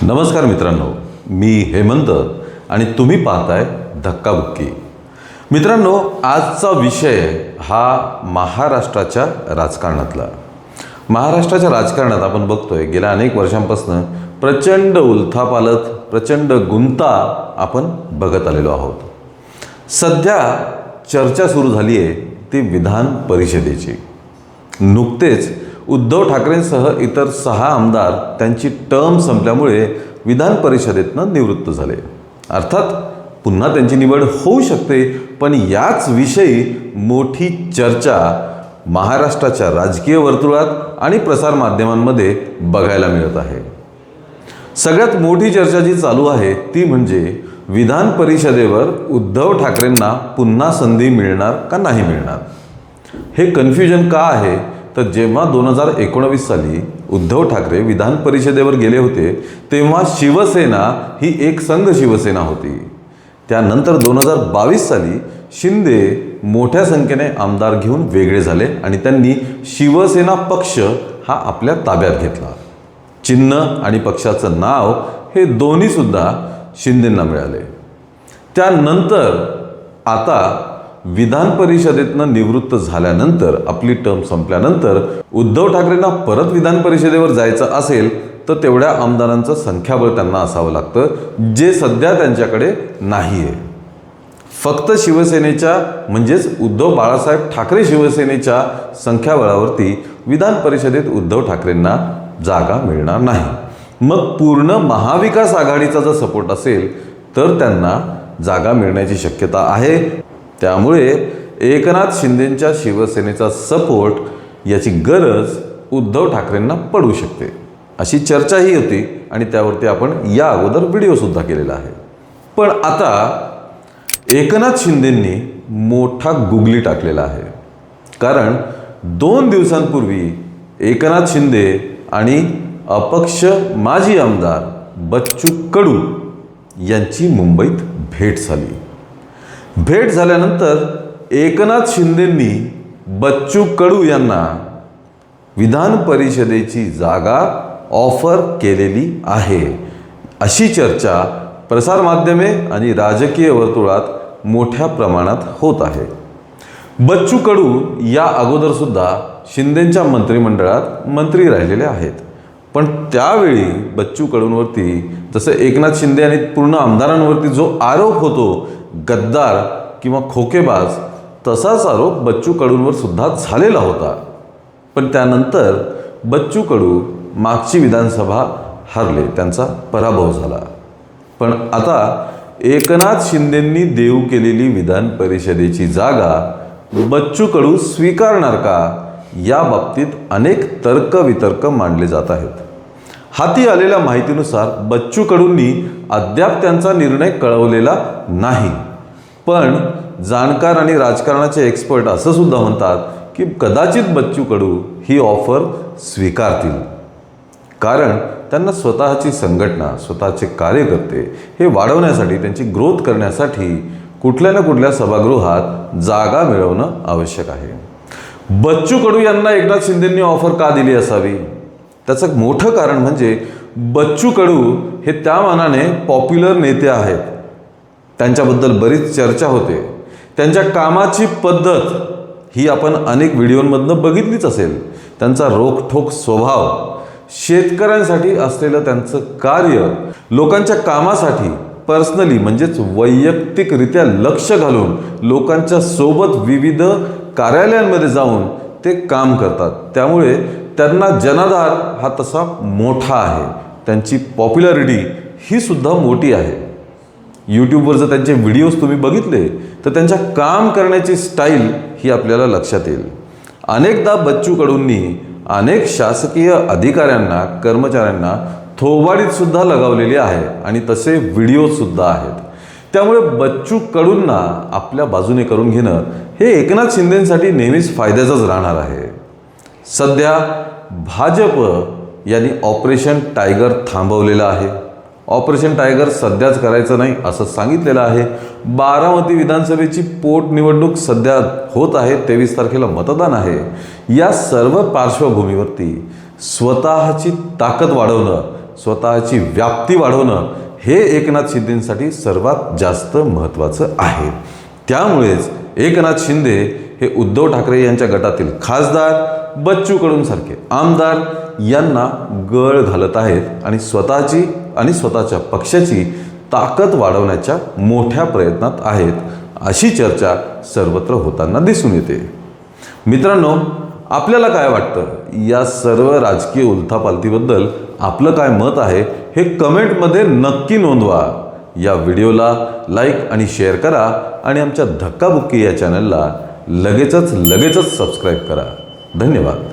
नमस्कार मित्रांनो, मी हेमंत आणि तुम्ही पाहताय धक्काबुक्की। मित्रांनो, आजचा विषय हा महाराष्ट्राच्या राजकारणातला। महाराष्ट्राच्या राजकारणात आपण बघतोय गेल्या अनेक वर्षांपासून प्रचंड उलथापालथ, प्रचंड गुंता आपण बघत आलेलो आहोत। सध्या चर्चा सुरू झाली आहे ती विधान परिषदेची। नुकतेच उद्धव ठाकरेंसह इतर 6 आमदार त्यांची टर्म संपल्यामुळे विधान परिषदेतनं निवृत्त झाले। अर्थात पुन्हा त्यांची निवड होऊ शकते, पण याच विषयी मोठी चर्चा महाराष्ट्राच्या राजकीय वर्तुळात आणि प्रसार माध्यमांमध्ये बघायला मिळत आहे। सगळ्यात मोठी चर्चा जी चालू आहे ती म्हणजे विधान परिषदेवर उद्धव ठाकरेंना पुन्हा संधी मिळणार का नाही मिळणार। हे कन्फ्युजन का आहे तर जेव्हा 2019 साली उद्धव ठाकरे विधान परिषदेवर गेले होते तेव्हा शिवसेना ही एक संघ शिवसेना होती। त्यानंतर 2022 साली शिंदे मोठ्या संख्येने आमदार घेऊन वेगळे झाले आणि त्यांनी शिवसेना पक्ष हा आपल्या ताब्यात घेतला। चिन्ह आणि पक्षाचं नाव हे दोन्ही सुद्धा शिंदेंना मिळाले। त्यानंतर आता विधान परिषदेतनं निवृत्त झाल्यानंतर, आपली टर्म संपल्यानंतर उद्धव ठाकरेंना परत विधान परिषदेवर जायचं असेल तर तेवढ्या आमदारांचं संख्याबळ त्यांना असावं लागतं, जे सध्या त्यांच्याकडे नाही आहे। फक्त शिवसेनेच्या म्हणजेच उद्धव बाळासाहेब ठाकरे शिवसेनेच्या संख्याबळावरती विधान परिषदेत उद्धव ठाकरेंना जागा मिळणार नाही। मग पूर्ण महाविकास आघाडीचा जर सपोर्ट असेल तर त्यांना जागा मिळण्याची शक्यता आहे। त्यामुळे एकनाथ शिंदेंच्या शिवसेनेचा सपोर्ट याची गरज उद्धव ठाकरेंना पडू शकते, अशी चर्चाही होती आणि त्यावरती आपण या अगोदर व्हिडिओ सुद्धा केलेला आहे। पण आता एकनाथ शिंदेंनी मोठा गुगली टाकलेला आहे, कारण 2 दिवसांपूर्वी एकनाथ शिंदे आणि अपक्ष माजी आमदार बच्चू कडू यांची मुंबईत भेट झाली। भेट झाल्यानंतर एकनाथ शिंदेंनी बच्चू कडू यांना विधान परिषदेची जागा ऑफर केलेली आहे, अशी चर्चा प्रसार माध्यमे आणि राजकीय वर्तुळात मोठ्या प्रमाणात होत आहे। बच्चू कडू या अगोदर सुद्धा शिंदेंच्या मंत्रिमंडळात मंत्री राहिलेले आहेत, पण त्यावेळी बच्चू कडूंवरती जसं एकनाथ शिंदे आणि पूर्ण आमदारांवरती जो आरोप होतो गद्दार किंवा खोकेबाज, तसाच आरोप बच्चू कडूंवर सुद्धा झालेला होता। पण त्यानंतर बच्चू कडू मागची विधानसभा हरले, त्यांचा पराभव झाला। पण आता एकनाथ शिंदेंनी देऊ केलेली विधान परिषदेची जागा बच्चू कडू स्वीकारणार का, या बाबतीत अनेक तर्कवितर्क मांडले जात आहेत। हाती आलेल्या माहितीनुसार बच्चू कडूंनी अद्याप त्यांचा निर्णय कळवलेला नाही, पण जाणकार आणि राजकारणाचे एक्सपर्ट असं सुद्धा म्हणतात की कदाचित बच्चू कडू ही ऑफर स्वीकारतील, कारण त्यांना स्वतःची संघटना, स्वतःचे कार्यकर्ते हे वाढवण्यासाठी, त्यांची ग्रोथ करण्यासाठी कुठल्या ना कुठल्या सभागृहात जागा मिळवणं आवश्यक आहे। बच्चू कडू यांना एकनाथ शिंदेंनी ऑफर का दिली असावी, त्याचं मोठं कारण म्हणजे बच्चू कडू हे त्या मानाने पॉप्युलर नेते आहेत। त्यांच्याबद्दल बरीच चर्चा होते। त्यांच्या कामाची पद्धत ही आपण अनेक व्हिडिओंमधनं बघितलीच असेल। त्यांचा रोखठोक स्वभाव, शेतकऱ्यांसाठी असलेलं त्यांचं कार्य, लोकांच्या कामासाठी पर्सनली म्हणजेच वैयक्तिकरित्या लक्ष घालून लोकांच्या सोबत विविध कार्यालयांमध्ये जाऊन ते काम करतात, त्यामुळे त्यांना जनाधार हा तसा मोठा आहे। त्यांची पॉप्युलॅरिटी ही सुद्धा मोठी आहे। यूट्यूबवर जर त्यांचे व्हिडिओज तुम्ही बघितले तर त्यांच्या काम करण्याची स्टाईल ही आपल्याला लक्षात येईल। अनेकदा बच्चू कडूंनी अनेक शासकीय अधिकाऱ्यांना, कर्मचाऱ्यांना थोबाडीत सुद्धा लगावलेली आहे आणि तसे व्हिडिओज सुद्धा आहेत। त्यामुळे बच्चू कडूंना आपल्या बाजूने करून घेणं हे एकनाथ शिंदेंसाठी नेहमीच फायद्याचंच राहणार आहे। सध्या भाजप यांनी ऑपरेशन टायगर थांबवलेलं आहे। ऑपरेशन टायगर सध्याच करायचं नाही असं सांगितलेलं आहे। बारामती विधानसभेची पोटनिवडणूक सध्या होत आहे, 23 तारखेला मतदान आहे। या सर्व पार्श्वभूमीवरती स्वतःची ताकद वाढवणं स्वतःची व्याप्ती वाढवणं हे एकनाथ शिंदेसाठी सर्वात जास्त महत्त्वाचं आहे. त्यामुळेच एकनाथ शिंदे हे उद्धव ठाकरे यांच्या गटातील खासदार, बच्चू कडूंसारखे आमदार यांना गळ घालत आहेत आणि स्वतःची आणि स्वतःच्या पक्षाची ताकद वाढवण्याच्या मोठ्या प्रयत्नात आहेत, अशी चर्चा सर्वत्र होताना दिसून येते. मित्रांनो, आपल्याला काय वाटतं या सर्व राजकीय उलथापालथीबद्दल? आपलं काय मत आहे हे कमेंटमध्ये नक्की नोंदवा. या व्हिडिओला लाईक आणि शेअर करा आणि आमच्या धक्काबुक्की या चॅनलला लगेचच सबस्क्राईब करा. धन्यवाद.